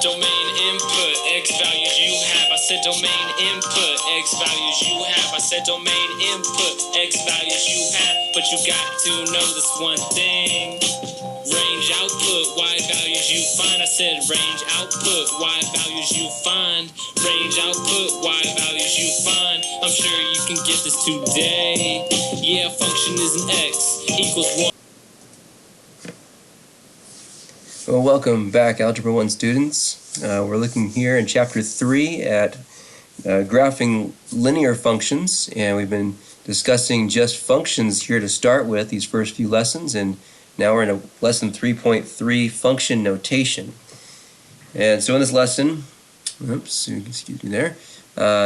Domain input, X values you have. I said domain input, X values you have. I said domain input, X values you have. But you got to know this one thing. Range output, Y values you find. I said range output, Y values you find. Range output, Y values you find. I'm sure you can get this today. Yeah, function is an X equals 1. Well, welcome back, Algebra 1 students. We're looking here in Chapter 3 at graphing linear functions, and we've been discussing just functions here to start with these first few lessons, and now we're in a lesson 3.3, function notation. And so in this lesson, excuse me there,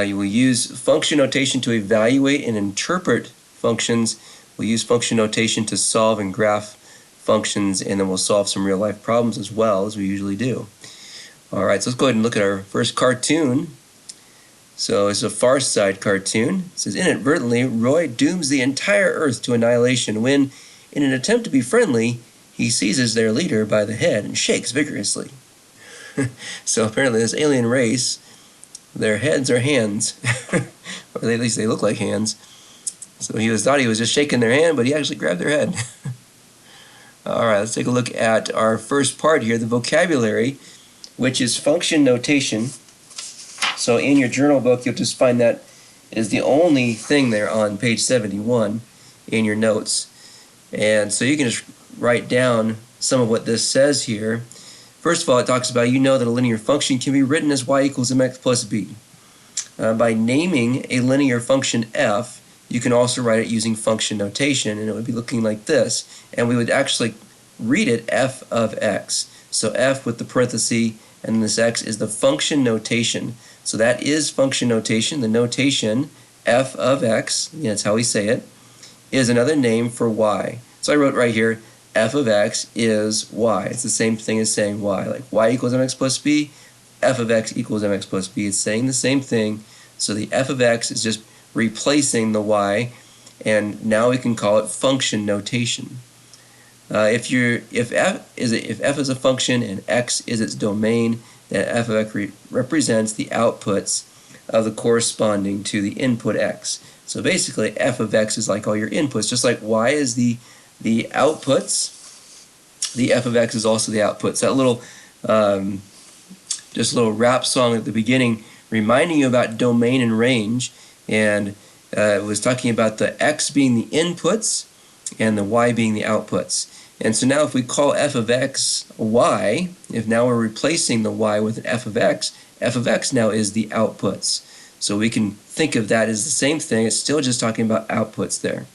you will use function notation to evaluate and interpret functions. We'll use function notation to solve and graph functions, and then we'll solve some real-life problems as well, as we usually do. All right, so let's go ahead and look at our first cartoon. So it's a Far Side cartoon. It says, inadvertently, Roy dooms the entire Earth to annihilation when, in an attempt to be friendly, he seizes their leader by the head and shakes vigorously. So apparently this alien race, their heads are hands, or at least they look like hands. So thought he was just shaking their hand, but he actually grabbed their head. All right, let's take a look at our first part here, the vocabulary, which is function notation. So in your journal book, you'll just find that is the only thing there on page 71 in your notes. And so you can just write down some of what this says here. First of all, it talks about, that a linear function can be written as y equals mx plus b. By naming a linear function f, you can also write it using function notation, and it would be looking like this. And we would actually read it f of x. So f with the parenthesis and this x is the function notation. So that is function notation. The notation f of x, that's how we say it, is another name for y. So I wrote right here, f of x is y. It's the same thing as saying y. Like y equals mx plus b, f of x equals mx plus b. It's saying the same thing. So the f of x is just replacing the y, and now we can call it function notation. If f is a function and x is its domain, then f of x represents the outputs of the corresponding to the input x. So basically, f of x is like all your inputs, just like y is the outputs. The f of x is also the outputs. That little just a little rap song at the beginning, reminding you about domain and range. And it was talking about the x being the inputs and the y being the outputs. And so now if we call f of x a y, if now we're replacing the y with an f of x now is the outputs. So we can think of that as the same thing. It's still just talking about outputs there.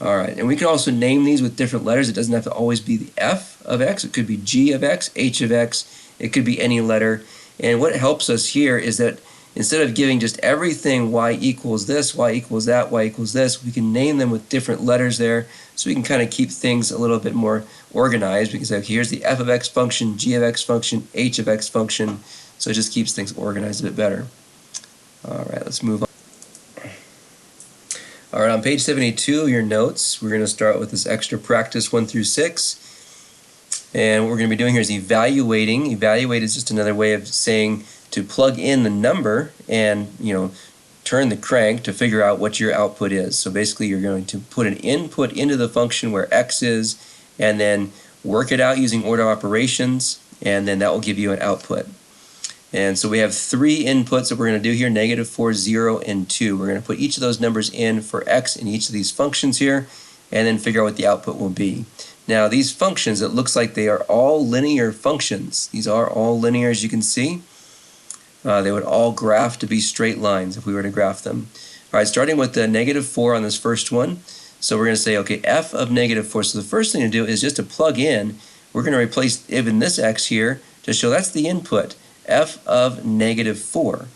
All right, and we can also name these with different letters. It doesn't have to always be the f of x. It could be g of x, h of x. It could be any letter. And what helps us here is that instead of giving just everything y equals this, y equals that, y equals this, we can name them with different letters there, so we can kind of keep things a little bit more organized. We can say, okay, here's the f of x function, g of x function, h of x function, so it just keeps things organized a bit better. All right, let's move on. All right, on page 72 of your notes, we're going to start with this extra practice 1 through 6. And what we're going to be doing here is evaluating. Evaluate is just another way of saying to plug in the number and turn the crank to figure out what your output is. So basically you're going to put an input into the function where x is, and then work it out using order operations, and then that will give you an output. And so we have 3 inputs that we're going to do here, -4, 0, and 2. We're going to put each of those numbers in for x in each of these functions here, and then figure out what the output will be. Now these functions, it looks like they are all linear functions. These are all linear, as you can see. They would all graph to be straight lines if we were to graph them. All right, starting with the -4 on this first one. So we're going to say, okay, f of -4. So the first thing to do is just to plug in. We're going to replace even this x here to show that's the input, f of -4.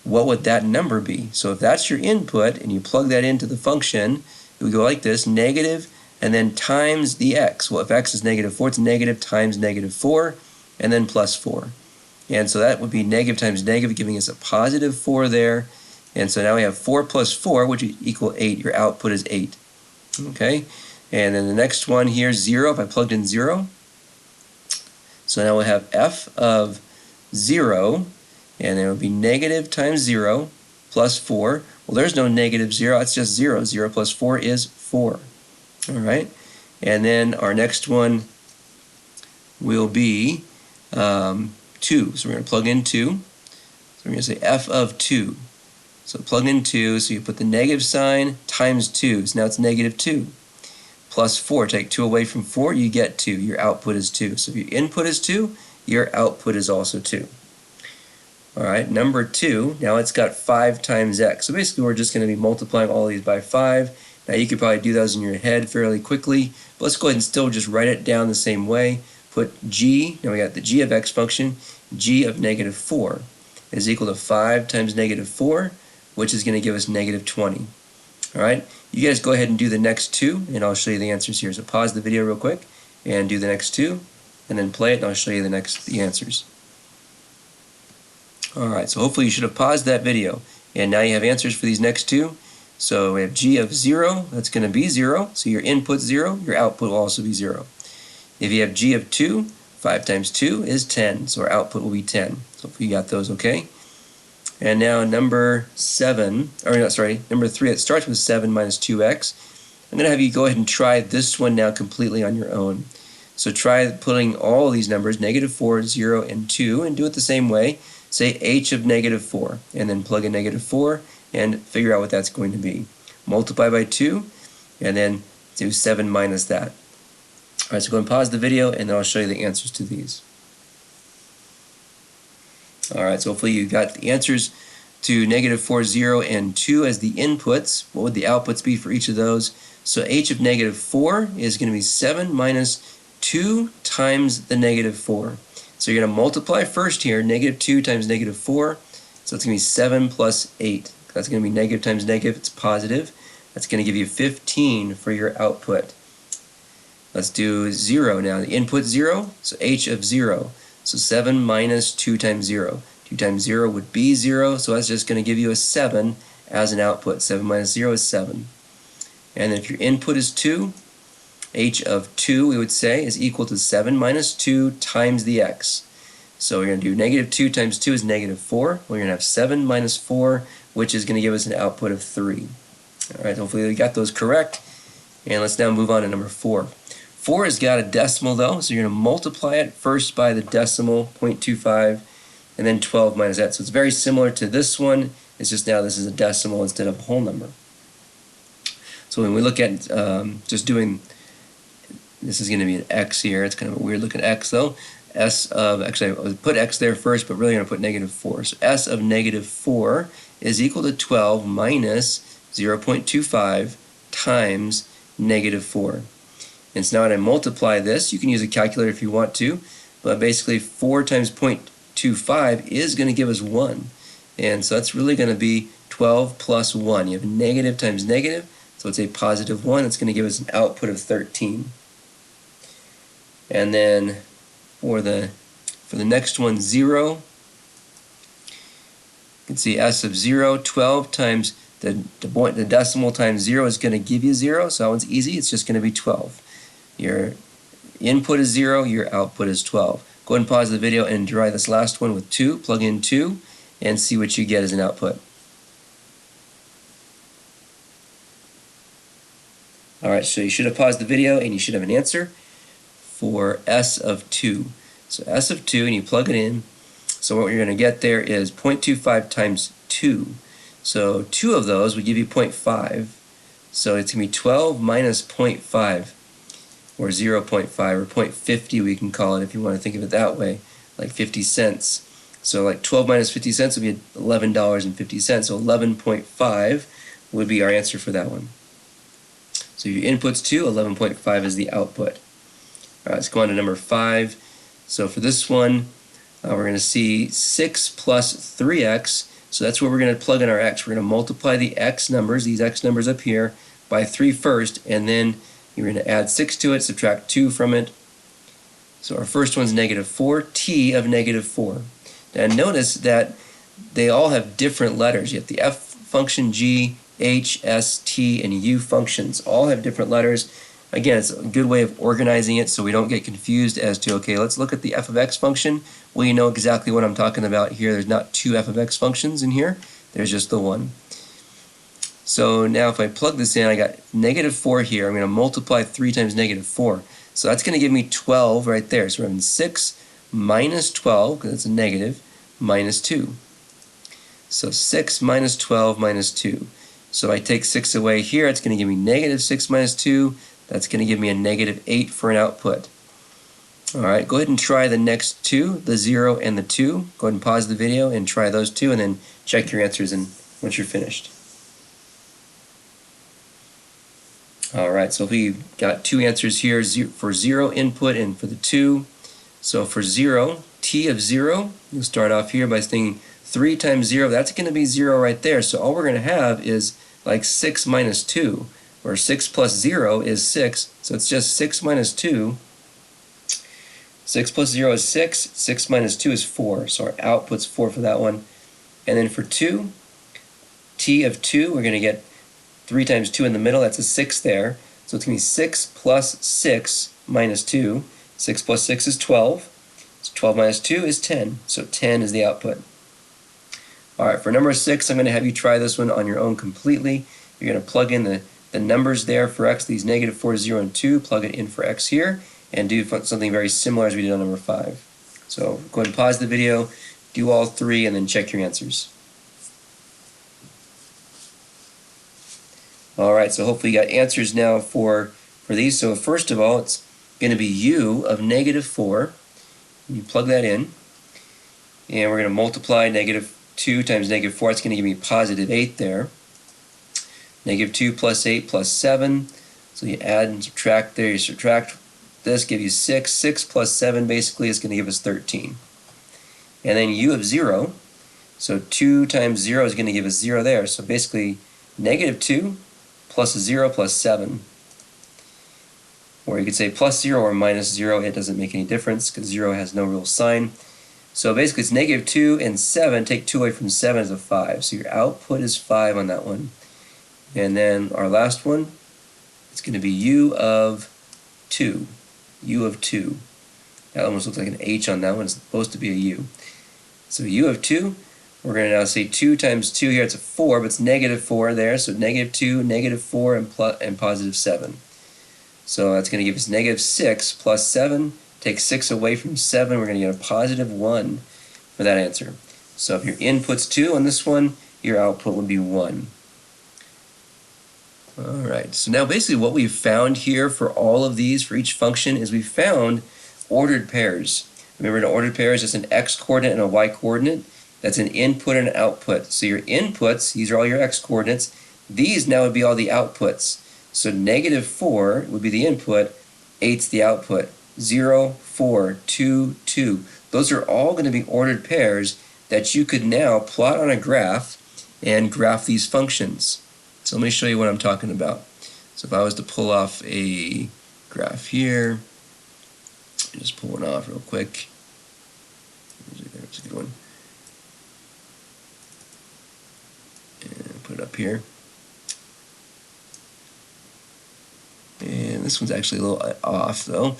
What would that number be? So if that's your input and you plug that into the function, it would go like this, negative and then times the x. Well, if x is -4, it's negative times -4 and then plus 4. And so that would be negative times negative, giving us a positive 4 there. And so now we have 4 plus 4, which would equal 8. Your output is 8. Okay? And then the next one here, 0, if I plugged in 0. So now we have f of 0, and then it would be negative times 0 plus 4. Well, there's no negative 0, it's just 0. 0 plus 4 is 4. All right, and then our next one will be 2. So we're going to plug in 2. So we're going to say f of 2. So plug in 2, so you put the negative sign times 2. So now it's negative 2. Plus 4. Take 2 away from 4, you get 2. Your output is 2. So if your input is 2, your output is also 2. Alright, number 2, now it's got 5 times x. So basically we're just going to be multiplying all these by 5. Now you could probably do those in your head fairly quickly, but let's go ahead and still just write it down the same way. Put g, now we got the g of x function, g of negative 4 is equal to 5 times negative 4, which is going to give us negative 20. Alright, you guys go ahead and do the next 2, and I'll show you the answers here. So pause the video real quick and do the next 2, and then play it, and I'll show you the answers. Alright, so hopefully you should have paused that video, and now you have answers for these next 2. So we have g of 0, that's going to be 0, so your input's 0, your output will also be 0. If you have g of 2, 5 times 2 is 10, so our output will be 10. So hopefully you got those okay. And now number 3, it starts with 7 minus 2x. I'm going to have you go ahead and try this one now completely on your own. So try putting all these numbers, negative 4, 0, and 2, and do it the same way. Say h of negative 4, and then plug in negative 4, and figure out what that's going to be. Multiply by 2, and then do 7 minus that. Alright, so go and pause the video, and then I'll show you the answers to these. Alright, so hopefully you got the answers to negative 4, 0, and 2 as the inputs. What would the outputs be for each of those? So h of negative 4 is going to be 7 minus 2 times the negative 4. So you're going to multiply first here, negative 2 times negative 4. So it's going to be 7 plus 8. That's going to be negative times negative, it's positive. That's going to give you 15 for your output. Let's do 0 now. The input 0, so h of 0. So 7 minus 2 times 0. 2 times 0 would be 0, so that's just going to give you a 7 as an output. 7 minus 0 is 7. And then if your input is 2, h of 2, we would say, is equal to 7 minus 2 times the x. So we're going to do negative 2 times 2 is negative 4. We're going to have 7 minus 4, which is going to give us an output of 3. Alright, hopefully we got those correct. And let's now move on to number 4. 4 has got a decimal though, so you're going to multiply it first by the decimal, 0.25, and then 12 minus that. So it's very similar to this one, it's just now this is a decimal instead of a whole number. So when we look at just doing, this is going to be an x here, it's kind of a weird looking x though. Actually I put x there first, but really I'm going to put negative 4. So s of negative 4 is equal to 12 minus 0.25 times negative 4. And so now when I multiply this, you can use a calculator if you want to, but basically 4 times 0.25 is going to give us 1. And so that's really going to be 12 plus 1. You have negative times negative, so it's a positive 1. It's going to give us an output of 13. And then for the next one, 0, you can see s of 0, 12 times the decimal times 0 is going to give you 0, so that one's easy. It's just going to be 12. Your input is 0, your output is 12. Go ahead and pause the video and try this last one with 2. Plug in 2 and see what you get as an output. Alright, so you should have paused the video and you should have an answer for s of 2. So s of 2, and you plug it in. So what you're going to get there is 0.25 times 2. So 2 of those would give you 0.5. So it's going to be 12 minus 0.5, or 0.5, or 0.50 we can call it if you want to think of it that way, like 50 cents. So like 12 minus 50 cents would be $11.50. So 11.5 would be our answer for that one. So your input's 2, 11.5 is the output. All right, let's go on to number 5. So for this one, we're going to see 6 plus 3x. So that's where we're going to plug in our x. We're going to multiply the x numbers, these x numbers up here, by 3 first, and then you're going to add 6 to it, subtract 2 from it. So our first one's negative 4, t of negative 4. Now notice that they all have different letters. You have the f function, g, h, s, t, and u functions. All have different letters. Again, it's a good way of organizing it so we don't get confused as to, okay, let's look at the f of x function. Well, you know exactly what I'm talking about here. There's not two f of x functions in here. There's just the one. So now if I plug this in, I got -4 here. I'm going to multiply 3 times -4. So that's going to give me 12 right there. So we're having 6 minus 12, because it's a negative, minus 2. So 6 minus 12 minus 2. So I take 6 away here, it's going to give me -6 minus 2. That's going to give me a -8 for an output. Alright, go ahead and try the next two, the 0 and the 2. Go ahead and pause the video and try those two, and then check your answers once you're finished. Alright, so we got two answers here for 0 input and for the 2. So for 0, t of 0, you'll start off here by saying 3 times 0, that's going to be 0 right there. So all we're going to have is like 6 minus 2, or 6 plus 0 is 6. So it's just 6 minus 2. 6 plus 0 is 6. 6 minus 2 is 4. So our output's 4 for that one. And then for 2, t of 2, we're going to get 3 times 2 in the middle. That's a 6 there. So it's going to be 6 plus 6 minus 2. 6 plus 6 is 12. So 12 minus 2 is 10. So 10 is the output. Alright, for number 6, I'm going to have you try this one on your own completely. You're going to plug in the numbers there for x, these -4, 0, and 2. Plug it in for x here, and do something very similar as we did on number 5. So go ahead and pause the video, do all 3, and then check your answers. Alright, so hopefully you got answers now for these. So first of all, it's going to be u of -4. You plug that in, and we're going to multiply -2 times -4. It's going to give me +8 there. -2 plus 8 plus 7. So you add and subtract there. You subtract this, give you 6. 6 plus 7 basically is going to give us 13. And then u of 0. So 2 times 0 is going to give us 0 there. So basically -2 plus 0 plus 7. Or you could say plus 0 or minus 0. It doesn't make any difference because 0 has no real sign. So basically it's -2 and 7. Take 2 away from 7 is a 5. So your output is 5 on that one. And then our last one, it's going to be u of 2. U of 2. That almost looks like an H on that one. It's supposed to be a U. So u of 2, we're going to now say 2 times 2 here. It's a 4, but it's -4 there. So -2, -4, and +7. So that's going to give us -6 plus 7. Take 6 away from 7, we're going to get a +1 for that answer. So if your input's 2 on this one, your output would be 1. Alright, so now basically what we've found here for all of these, for each function, is we found ordered pairs. Remember, an ordered pair is just an x coordinate and a y coordinate. That's an input and an output. So your inputs, these are all your x coordinates. These now would be all the outputs. So -4 would be the input, 8's the output. 0, 4, 2, 2. Those are all going to be ordered pairs that you could now plot on a graph and graph these functions. So let me show you what I'm talking about. So if I was to pull off a graph here, just pull one off real quick. There's a good one. And put it up here. And this one's actually a little off though,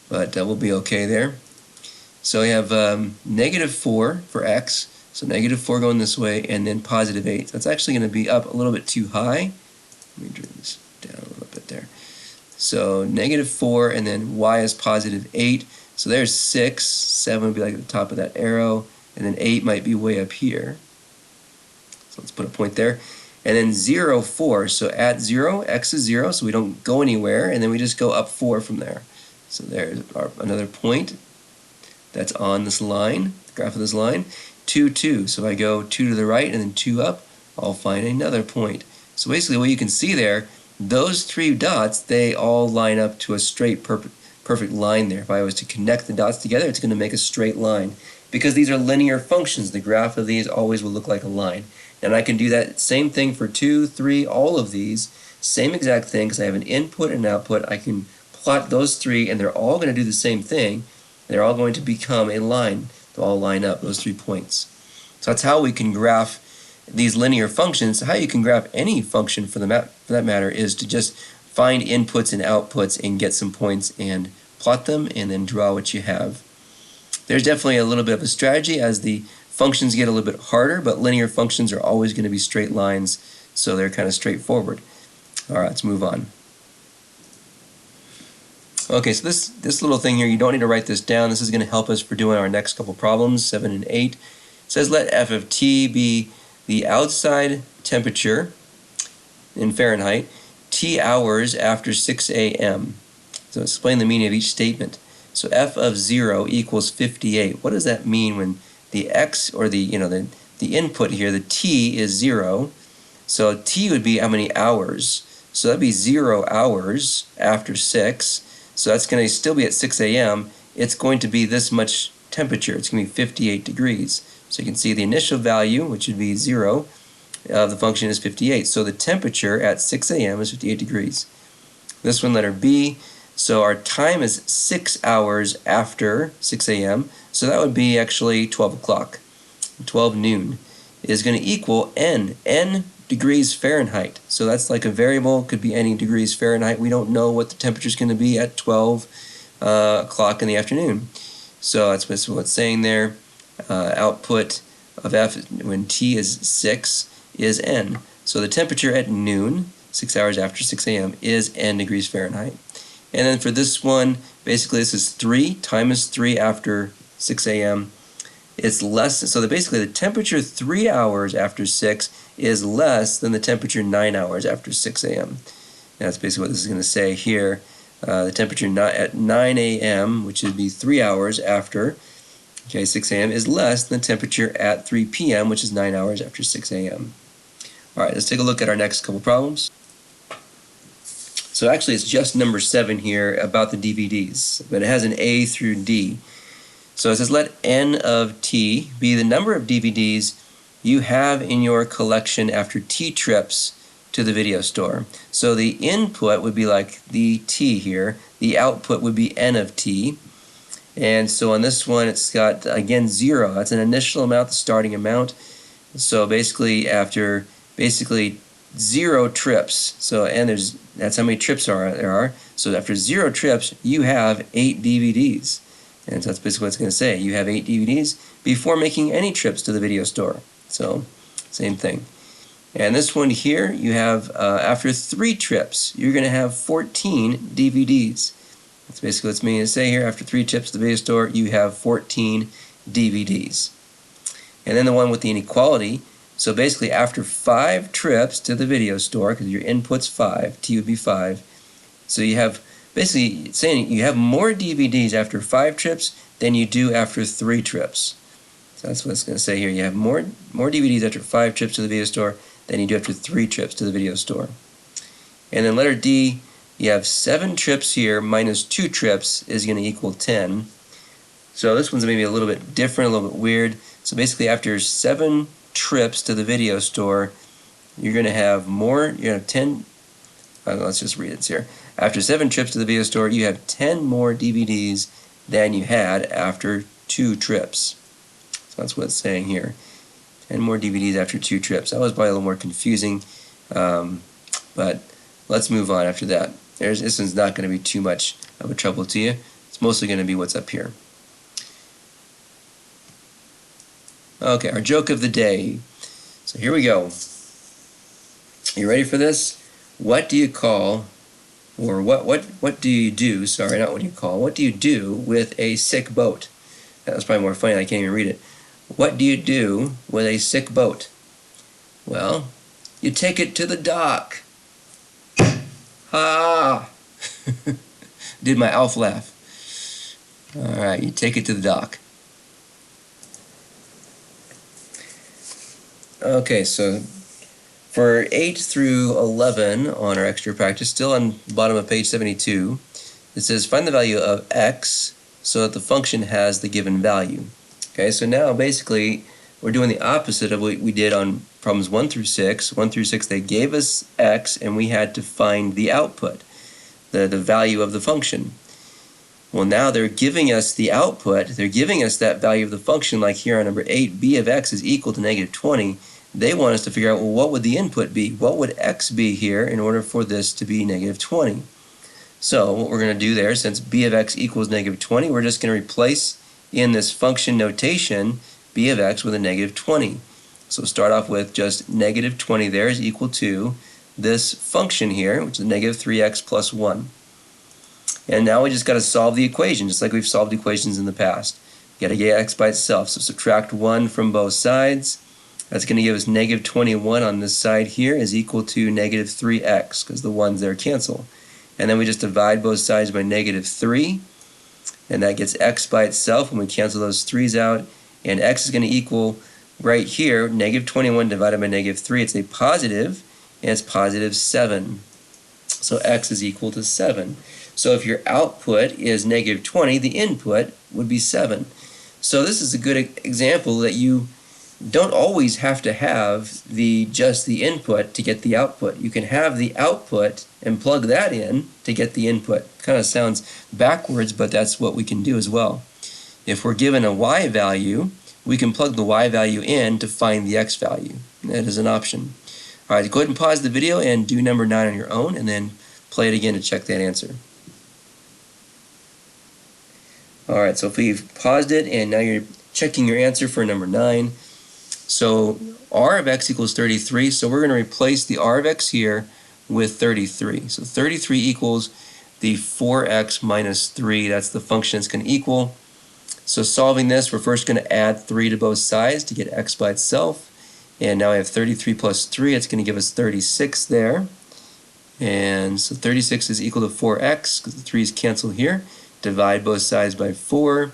but we'll be okay there. So we have -4 for x, so -4 going this way, and then +8. So it's actually going to be up a little bit too high. Let me bring this down a little bit there. So -4, and then y is +8. So there's 6, 7 would be like at the top of that arrow, and then 8 might be way up here. So let's put a point there. And then 0, 4. So at 0, x is 0, so we don't go anywhere, and then we just go up 4 from there. So there's another point that's on this line, the graph of this line. 2, 2. So if I go 2 to the right and then 2 up, I'll find another point. So basically what you can see there, those 3 dots, they all line up to a straight perfect line there. If I was to connect the dots together, it's going to make a straight line. Because these are linear functions, the graph of these always will look like a line. And I can do that same thing for 2, 3, all of these, same exact thing, because I have an input and an output. I can plot those 3, and they're all going to do the same thing. They're all going to become a line. They'll all line up, those 3 points. So that's how we can graph these linear functions. How you can graph any function for that matter is to just find inputs and outputs and get some points and plot them and then draw what you have. There's definitely a little bit of a strategy as the functions get a little bit harder, but linear functions are always going to be straight lines, so they're kind of straightforward. All right, let's move on. Okay, so this little thing here, you don't need to write this down. This is going to help us for doing our next couple problems, 7 and 8. It says let f of t be the outside temperature in Fahrenheit, t hours after 6 a.m. So explain the meaning of each statement. So f of 0 equals 58. What does that mean when the x, or the input here, the t is 0? So t would be how many hours? So that'd be 0 hours after 6. So that's going to still be at 6 a.m. It's going to be this much temperature. It's going to be 58 degrees. So you can see the initial value, which would be 0, of the function is 58. So the temperature at 6 a.m. is 58 degrees. This one, letter B. So our time is 6 hours after 6 a.m. So that would be actually 12 o'clock. 12 noon is going to equal n degrees Fahrenheit. So that's like a variable, could be any degrees Fahrenheit. We don't know what the temperature is going to be at 12 o'clock in the afternoon. So that's what it's saying there. Output of f when t is 6 is n. So the temperature at noon, 6 hours after 6 a.m., is n degrees Fahrenheit. And then for this one, basically this is 3. Time is 3 after 6 a.m. It's less, so basically the temperature 3 hours after 6 is less than the temperature 9 hours after 6 a.m. That's basically what this is going to say here. The temperature at 9 a.m., which would be 3 hours after 6 a.m., is less than the temperature at 3 p.m., which is 9 hours after 6 a.m. All right, let's take a look at our next couple problems. So actually it's just number 7 here about the DVDs, but it has an A through D. So it says let n of t be the number of DVDs you have in your collection after t trips to the video store. So the input would be like the t here, the output would be n of t. And so on this one it's got, again, 0. That's an initial amount, the starting amount. So basically after 0 trips, so and that's how many trips there are. So after 0 trips you have 8 DVDs. And so that's basically what it's going to say. You have 8 DVDs before making any trips to the video store. So, same thing. And this one here, you have, after 3 trips, you're going to have 14 DVDs. That's basically what it's meaning to say here. After 3 trips to the video store, you have 14 DVDs. And then the one with the inequality, so basically after 5 trips to the video store, because your input's 5, T would be 5, so you have basically saying you have more DVDs after 5 trips than you do after 3 trips. So that's what it's going to say here. You have more DVDs after 5 trips to the video store than you do after 3 trips to the video store. And then letter D, you have 7 trips here minus 2 trips is going to equal 10. So this one's maybe a little bit different, a little bit weird. So basically after 7 trips to the video store, you're going to have more, you're going to have 10, let's just read it here. After 7 trips to the video store, you have 10 more DVDs than you had after 2 trips. So that's what it's saying here. 10 more DVDs after 2 trips. That was probably a little more confusing, but let's move on after that. This one's not going to be too much of a trouble to you. It's mostly going to be what's up here. Okay, our joke of the day. So here we go. You ready for this? What do you call, or what do you do, sorry, not what do you call, what do you do with a sick boat? That was probably more funny, I can't even read it. What do you do with a sick boat? Well, you take it to the dock. Ha! Did my Alf laugh. Alright, you take it to the dock. Okay, so for 8 through 11 on our extra practice, still on the bottom of page 72, it says find the value of x so that the function has the given value. Okay, so now basically we're doing the opposite of what we did on problems 1 through 6. 1 through 6 they gave us x and we had to find the output, the value of the function. Well, now they're giving us the output, they're giving us that value of the function, like here on number 8, b of x is equal to negative 20. they want us to figure out, well, what would the input be? What would x be here in order for this to be negative 20? So what we're going to do there, since b of x equals negative 20, we're just going to replace in this function notation b of x with a negative 20. So start off with just negative 20 there is equal to this function here, which is negative 3x plus 1. And now we just got to solve the equation, just like we've solved equations in the past. You got to get x by itself, so subtract 1 from both sides. That's going to give us negative 21 on this side here is equal to negative 3x, because the 1's there cancel. And then we just divide both sides by negative 3, and that gets x by itself when we cancel those 3's out. And x is going to equal, right here, negative 21 divided by negative 3. It's a positive, and it's positive 7. So x is equal to 7. So if your output is negative 20, the input would be 7. So this is a good example that you don't always have to have just the input to get the output. You can have the output and plug that in to get the input. Kind of sounds backwards, but that's what we can do as well. If we're given a y value, we can plug the y value in to find the x value. That is an option. All right, go ahead and pause the video and do number 9 on your own, and then play it again to check that answer. All right, so if we've paused it and now you're checking your answer for number 9. So r of x equals 33, so we're going to replace the r of x here with 33. So 33 equals the 4x minus 3. That's the function it's going to equal. So solving this, we're first going to add 3 to both sides to get x by itself. And now we have 33 plus 3. It's going to give us 36 there. And so 36 is equal to 4x, because the 3's cancel here. Divide both sides by 4.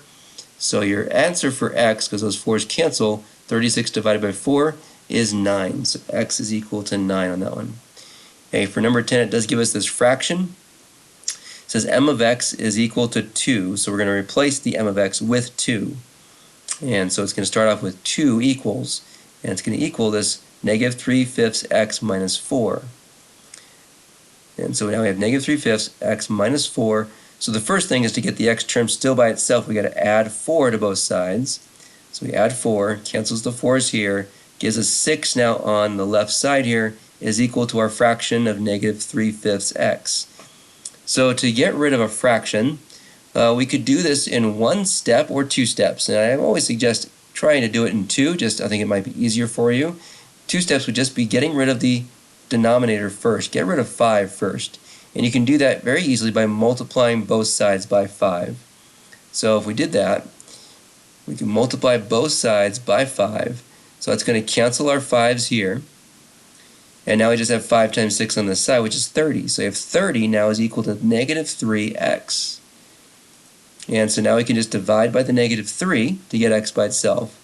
So your answer for x, because those 4's cancel, 36 divided by 4 is 9. So x is equal to 9 on that one. Okay, for number 10, it does give us this fraction. It says m of x is equal to 2. So we're going to replace the m of x with 2. And so it's going to start off with 2 equals. And it's going to equal this negative 3/5 x minus 4. And so now we have negative 3/5 x minus 4. So the first thing is to get the x term still by itself, we got to add 4 to both sides. So we add 4, cancels the 4's here, gives us 6 now on the left side here, is equal to our fraction of negative 3/5 x. So to get rid of a fraction, we could do this in 1 step or 2 steps. And I always suggest trying to do it in 2, I think it might be easier for you. 2 steps would just be getting rid of the denominator first. Get rid of 5 first. And you can do that very easily by multiplying both sides by 5. So if we did that, we can multiply both sides by 5. So that's going to cancel our 5's here. And now we just have 5 times 6 on this side, which is 30. So you have 30 now is equal to negative 3x. And so now we can just divide by the negative 3 to get x by itself.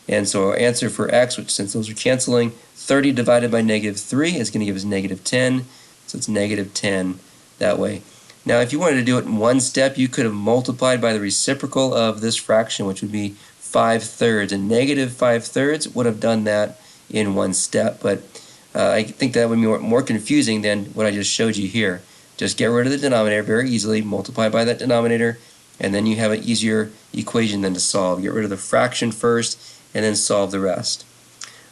And so our answer for x, which since those are canceling, 30 divided by negative 3 is going to give us negative 10. So it's negative 10 that way. Now if you wanted to do it in 1 step, you could have multiplied by the reciprocal of this fraction, which would be 5/3. And negative 5/3 would have done that in 1 step. But I think that would be more confusing than what I just showed you here. Just get rid of the denominator very easily, multiply by that denominator, and then you have an easier equation then to solve. Get rid of the fraction first, and then solve the rest.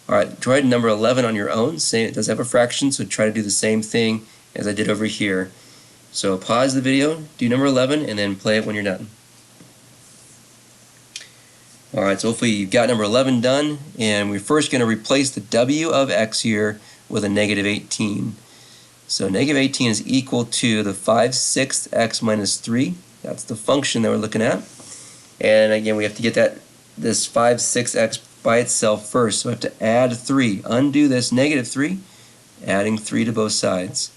All right, try number 11 on your own. It does have a fraction, so try to do the same thing as I did over here. So pause the video, do number 11, and then play it when you're done. All right, so hopefully you've got number 11 done, and we're first going to replace the w of x here with a negative 18. So negative 18 is equal to the 5/6 x minus 3. That's the function that we're looking at. And again, we have to get this 5/6 x by itself first. So we have to add 3. Undo this negative 3, adding 3 to both sides.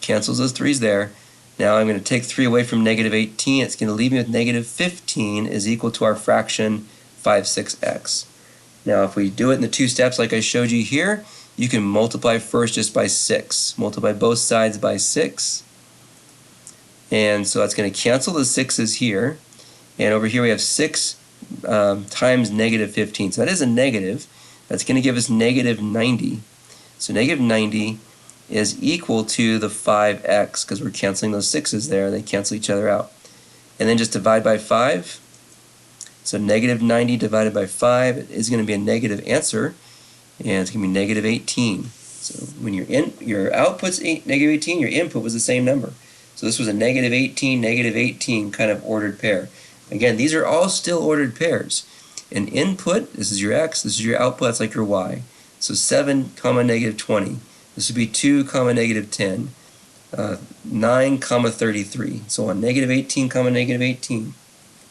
Cancels those 3's there. Now I'm going to take 3 away from negative 18. It's going to leave me with negative 15 is equal to our fraction 5/6 x. Now if we do it in the 2 steps like I showed you here, you can multiply first just by 6. Multiply both sides by 6. And so that's going to cancel the 6's here. And over here we have 6 times negative 15. So that is a negative. That's going to give us negative 90. So negative 90 is equal to the 5x, because we're canceling those 6's there. They cancel each other out. And then just divide by 5. So negative 90 divided by 5 is going to be a negative answer. and it's going to be negative 18. So when your output's negative 18, your input was the same number. So this was a negative 18 kind of ordered pair. Again, these are all still ordered pairs. An input, this is your x, this is your output, that's like your y. So 7 comma negative 20. This would be 2 comma negative 10. 9 comma 33. So on negative 18 comma negative 18.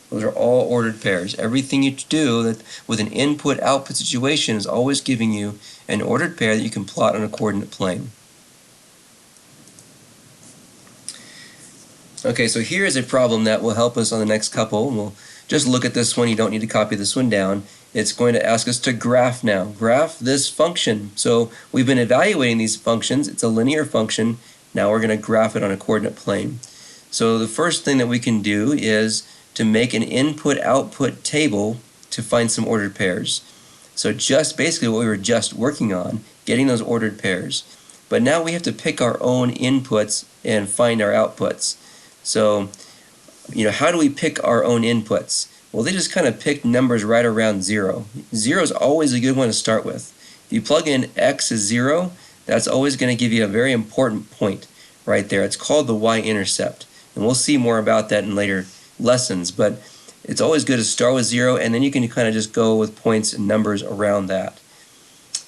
Those are all ordered pairs. Everything you do with an input-output situation is always giving you an ordered pair that you can plot on a coordinate plane. Okay, so here is a problem that will help us on the next couple. We'll just look at this one. You don't need to copy this one down. It's going to ask us to graph now. Graph this function. So we've been evaluating these functions. It's a linear function. Now we're going to graph it on a coordinate plane. So the first thing that we can do is to make an input-output table to find some ordered pairs. So just basically what we were just working on, getting those ordered pairs. But now we have to pick our own inputs and find our outputs. So, how do we pick our own inputs? Well, they just kind of pick numbers right around 0. 0 is always a good one to start with. If you plug in x as 0, that's always going to give you a very important point right there. It's called the y-intercept. And we'll see more about that in later lessons, but it's always good to start with 0, and then you can kind of just go with points and numbers around that.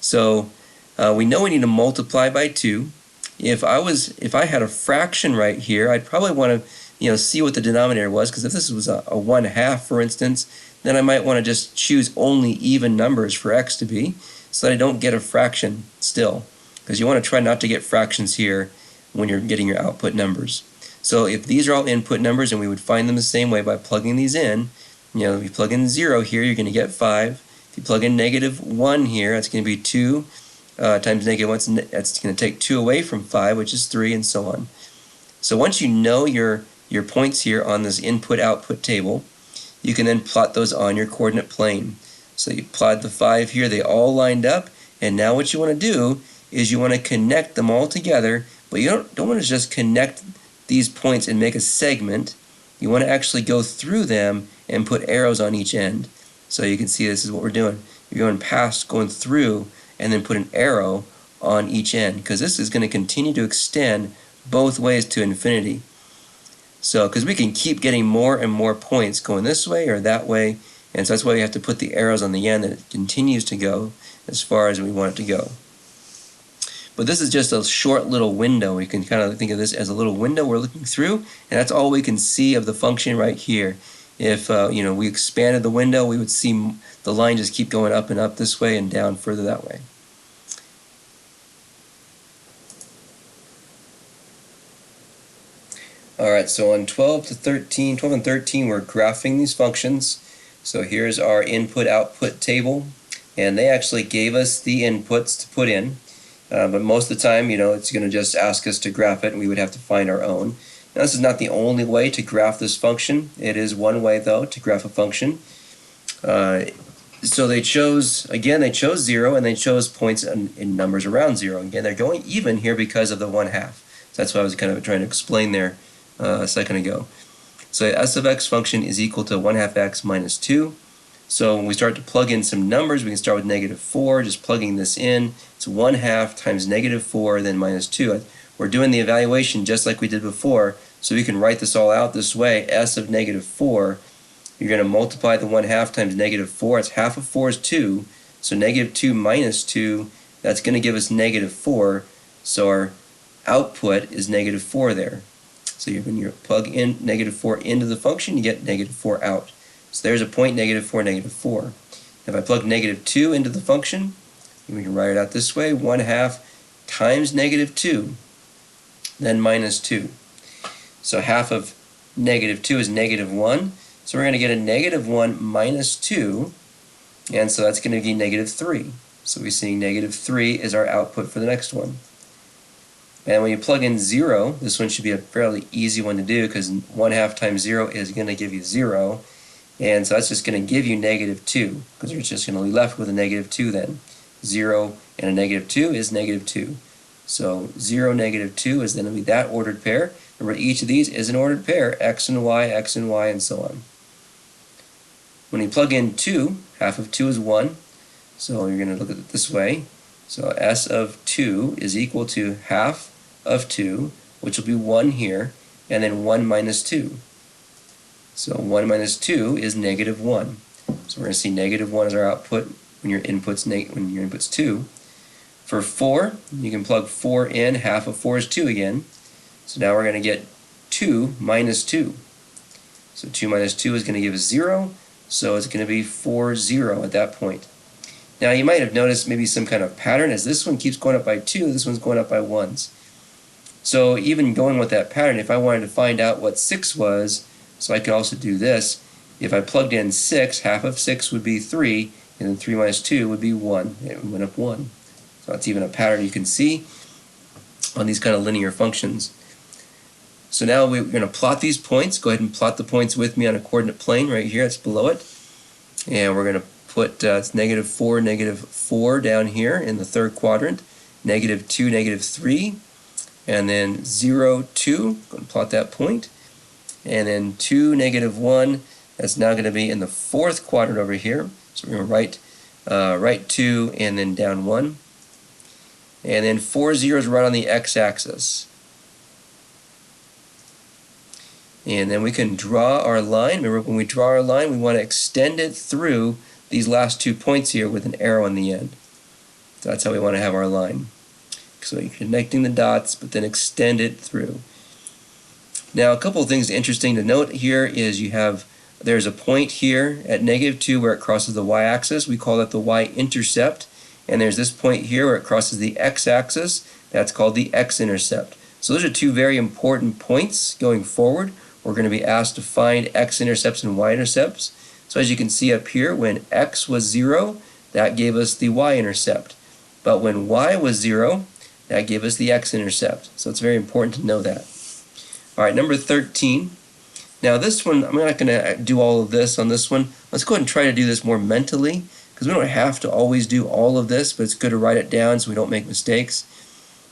So we know we need to multiply by 2. If I had a fraction right here, I'd probably want to see what the denominator was, because if this was a 1/2, for instance, then I might want to just choose only even numbers for x to be, so that I don't get a fraction still, because you want to try not to get fractions here when you're getting your output numbers. So if these are all input numbers, and we would find them the same way by plugging these in, if you plug in 0 here, you're going to get 5. If you plug in negative 1 here, that's going to be 2 times negative 1. That's going to take 2 away from 5, which is 3, and so on. So once you know your points here on this input-output table, you can then plot those on your coordinate plane. So you plot the 5 here, they all lined up, and now what you want to do is you want to connect them all together, but you don't want to just connect these points and make a segment. You want to actually go through them and put arrows on each end. So you can see this is what we're doing. You're going through, and then put an arrow on each end, because this is going to continue to extend both ways to infinity. So, because we can keep getting more and more points going this way or that way, and so that's why we have to put the arrows on the end, that it continues to go as far as we want it to go. But this is just a short little window. We can kind of think of this as a little window we're looking through, and that's all we can see of the function right here. If we expanded the window, we would see the line just keep going up and up this way and down further that way. Alright, so on 12 and 13, we're graphing these functions. So here's our input-output table, and they actually gave us the inputs to put in. But most of the time, it's going to just ask us to graph it, and we would have to find our own. Now, this is not the only way to graph this function. It is one way, though, to graph a function. So they chose 0, and they chose points in numbers around 0. Again, they're going even here because of the 1/2. So that's what I was kind of trying to explain there a second ago. So s of x function is equal to 1/2 x minus 2. So when we start to plug in some numbers, we can start with negative 4, just plugging this in. It's 1/2 times negative 4, then minus 2. We're doing the evaluation just like we did before, so we can write this all out this way. S of negative 4, you're going to multiply the 1/2 times negative 4. It's half of 4 is 2, so negative 2 minus 2, that's going to give us negative 4. So our output is negative 4 there. So when you plug in negative 4 into the function, you get negative 4 out. So there's a point, negative 4, negative 4. If I plug negative 2 into the function, we can write it out this way, 1/2 times negative 2, then minus 2. So half of negative 2 is negative 1. So we're going to get a negative 1 minus 2, and so that's going to be negative 3. So we're seeing negative 3 is our output for the next one. And when you plug in 0, this one should be a fairly easy one to do, because 1/2 times 0 is going to give you 0. And so that's just going to give you negative 2, because you're just going to be left with a negative 2 then. 0 and a negative 2 is negative 2. So 0, negative 2 is then going to be that ordered pair. Remember, each of these is an ordered pair, x and y, and so on. When you plug in 2, half of 2 is 1. So you're going to look at it this way. So s of 2 is equal to half of 2, which will be 1 here, and then 1 minus 2. So 1 minus 2 is negative 1. So we're going to see negative 1 as our output when your input's 2. For 4, you can plug 4 in. Half of 4 is 2 again. So now we're going to get 2 minus 2. So 2 minus 2 is going to give us 0. So it's going to be 4, 0 at that point. Now you might have noticed maybe some kind of pattern. As this one keeps going up by 2, this one's going up by 1s. So even going with that pattern, if I wanted to find out what 6 was, so I could also do this. If I plugged in 6, half of 6 would be 3, and then 3 minus 2 would be 1. It went up 1. So that's even a pattern you can see on these kind of linear functions. So now we're going to plot these points. Go ahead and plot the points with me on a coordinate plane right here. It's below it. And we're going to put it's negative 4 down here in the third quadrant, negative 2, negative 3, and then 0, 2. Going to plot that point. And then 2, negative 1. That's now going to be in the fourth quadrant over here. So we're going to right 2 and then down 1. And then 4 zeros right on the x-axis. And then we can draw our line. Remember, when we draw our line, we want to extend it through these last 2 points here with an arrow on the end. So that's how we want to have our line. So you're connecting the dots, but then extend it through. Now, a couple of things interesting to note here is there's a point here at negative 2 where it crosses the y-axis. We call that the y-intercept. And there's this point here where it crosses the x-axis. That's called the x-intercept. So those are 2 very important points going forward. We're going to be asked to find x-intercepts and y-intercepts. So as you can see up here, when x was 0, that gave us the y-intercept. But when y was 0, that gave us the x-intercept. So it's very important to know that. All right, number 13. Now this one, I'm not going to do all of this on this one. Let's go ahead and try to do this more mentally, because we don't have to always do all of this, but it's good to write it down so we don't make mistakes.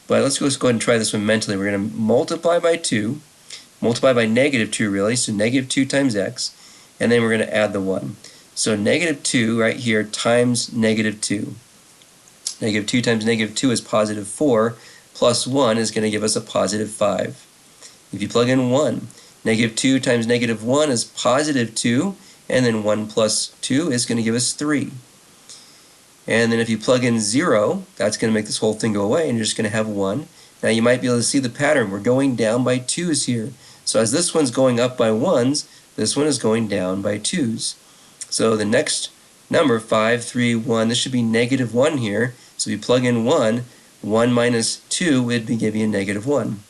But let's go ahead and try this one mentally. We're going to multiply by 2, multiply by negative 2 really, so negative 2 times x, and then we're going to add the 1. So negative 2 right here times negative 2. Negative 2 times negative 2 is positive 4, plus 1 is going to give us a positive 5. If you plug in 1, negative 2 times negative 1 is positive 2, and then 1 plus 2 is going to give us 3. And then if you plug in 0, that's going to make this whole thing go away, and you're just going to have 1. Now you might be able to see the pattern. We're going down by 2's here. So as this one's going up by 1's, this one is going down by 2's. So the next number, 5, 3, 1, this should be negative 1 here. So if you plug in 1, 1 minus 2 would give you a negative 1.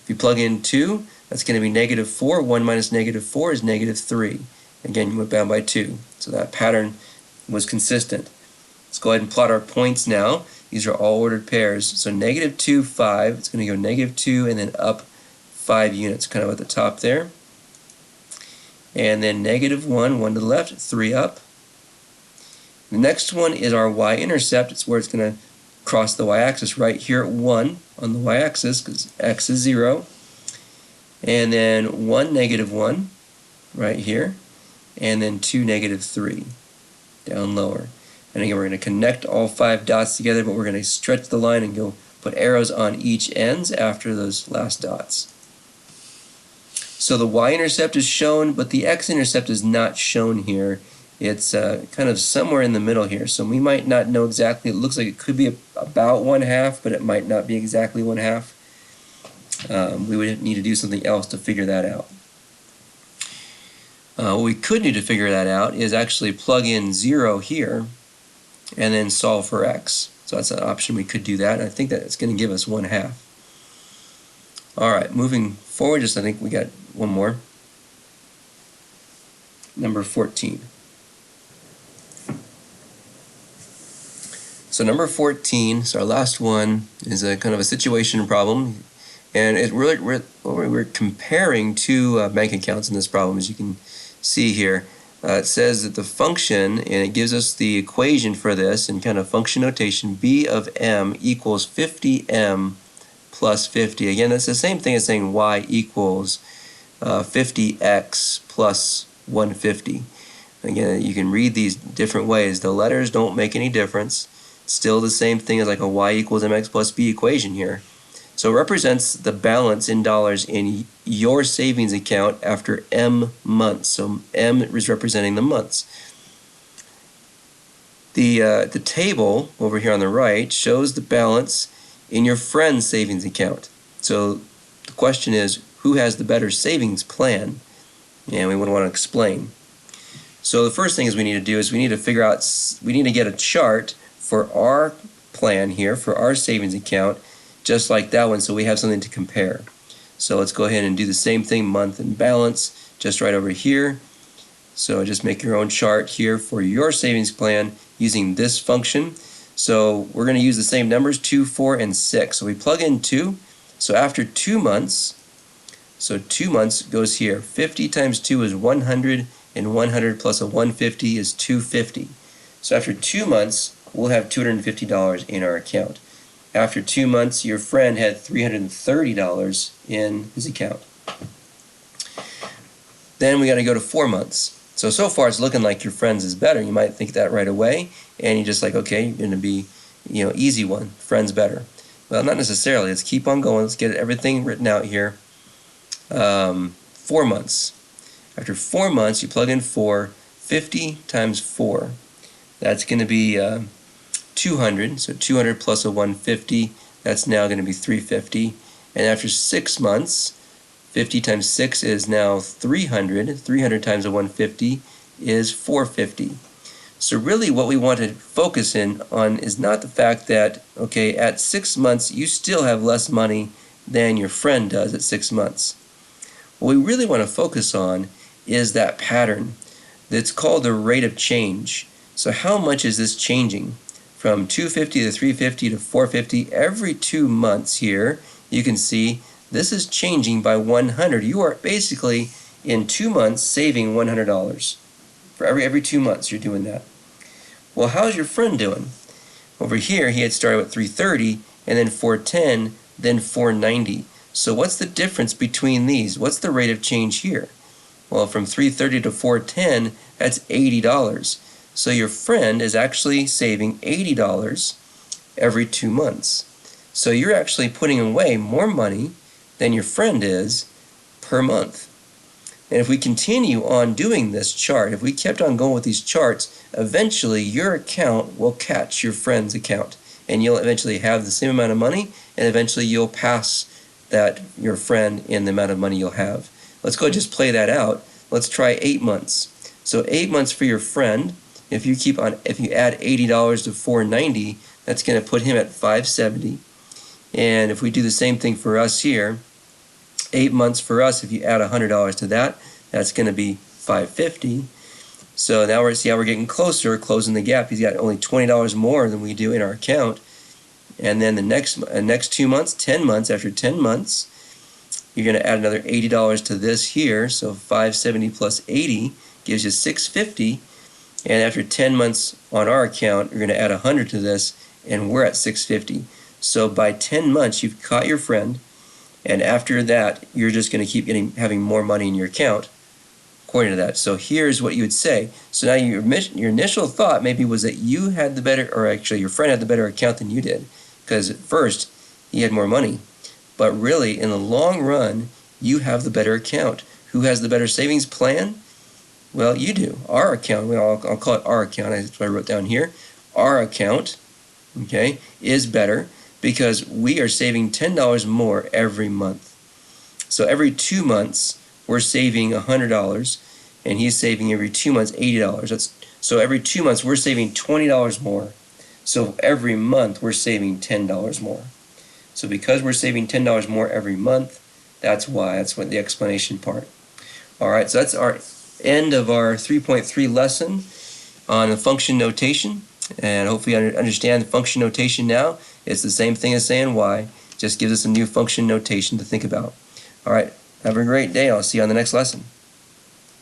If you plug in 2, that's going to be negative 4. 1 minus negative 4 is negative 3. Again, you went down by 2. So that pattern was consistent. Let's go ahead and plot our points now. These are all ordered pairs. So negative 2, 5. It's going to go negative 2 and then up 5 units, kind of at the top there. And then negative 1, 1 to the left, 3 up. The next one is our y-intercept. It's where it's going to cross the y-axis right here at 1 on the y-axis because x is 0. And then 1, negative 1 right here. And then 2, negative 3 down lower. And again, we're going to connect all 5 dots together, but we're going to stretch the line and go put arrows on each ends after those last dots. So the y-intercept is shown, but the x-intercept is not shown here. It's kind of somewhere in the middle here. So we might not know exactly. It looks like it could be about 1/2, but it might not be exactly 1/2. We would need to do something else to figure that out. What we could do to figure that out is actually plug in 0 here and then solve for x. So that's an option. We could do that. And I think that it's going to give us 1/2. All right, moving forward, I think we got one more. Number 14. So number 14, so our last one, is a kind of a situation problem. And it really, we're comparing 2 bank accounts in this problem, as you can see here. It says that the function, and it gives us the equation for this in kind of function notation, b of m equals 50m plus 50. Again, that's the same thing as saying y equals 50x plus 150. Again, you can read these different ways. The letters don't make any difference. Still the same thing as like a y equals mx plus b equation here. So it represents the balance in dollars in your savings account after M months. So M is representing the months. The table over here on the right shows the balance in your friend's savings account. So the question is, who has the better savings plan? And we would want to explain. So the first thing is we need to do is we need to get a chart for our plan here, for our savings account, just like that one, so we have something to compare. So let's go ahead and do the same thing, month and balance, just right over here. So just make your own chart here for your savings plan using this function. So we're going to use the same numbers, 2, 4, and 6. So we plug in 2. So after 2 months, so 2 months goes here. 50 times 2 is 100, and 100 plus a 150 is 250. So after 2 months, we'll have $250 in our account. After 2 months, your friend had $330 in his account. Then we got to go to 4 months. So far it's looking like your friend's is better. You might think that right away, and you're just like, okay, you're going to be, easy one. Friend's better. Well, not necessarily. Let's keep on going. Let's get everything written out here. 4 months. After 4 months, you plug in 4. 50 times 4. That's going to be 200. So 200 plus a 150. That's now going to be 350. And after 6 months, 50 times 6 is now 300. 300 times a 150 is 450. So really what we want to focus in on is not the fact that, okay, at 6 months you still have less money than your friend does at 6 months. What we really want to focus on is that pattern that's called the rate of change. So how much is this changing? From 250 to 350 to 450 every 2 months here, you can see this is changing by 100. You are basically in 2 months saving $100. For every 2 months you're doing that. Well, how's your friend doing? Over here he had started with 330 and then 410, then 490. So what's the difference between these? What's the rate of change here? Well, from 330 to 410, that's $80. So your friend is actually saving $80 every 2 months. So you're actually putting away more money than your friend is per month. And if we continue on doing this chart, if we kept on going with these charts, eventually your account will catch your friend's account. And you'll eventually have the same amount of money, and eventually you'll pass that your friend in the amount of money you'll have. Let's go just play that out. Let's try 8 months. So 8 months for your friend. If you add $80 to 490, that's going to put him at 570. And if we do the same thing for us here, 8 months for us, if you add $100 to that, that's going to be 550. So now we're getting closer, closing the gap. He's got only $20 more than we do in our account. And then the next 2 months, 10 months, after 10 months, you're going to add another $80 to this here. So 570 plus 80 gives you 650. And after 10 months on our account, you're going to add 100 to this, and we're at 650. So by 10 months, you've caught your friend, and after that, you're just going to keep having more money in your account, according to that. So here's what you would say. So now your initial thought maybe was that you had the better, or actually your friend had the better account than you did, because at first he had more money. But really, in the long run, you have the better account. Who has the better savings plan? Well, you do. Our account, I'll call it our account, that's what I wrote down here. Our account, okay, is better because we are saving $10 more every month. So every 2 months, we're saving $100, and he's saving every 2 months $80. So every 2 months, we're saving $20 more. So every month, we're saving $10 more. So because we're saving $10 more every month, that's what the explanation part. All right, so that's our end of our 3.3 lesson on the function notation. And hopefully you understand the function notation now. It's the same thing as saying y, just gives us a new function notation to think about. All right, have a great day. I'll see you on the next lesson.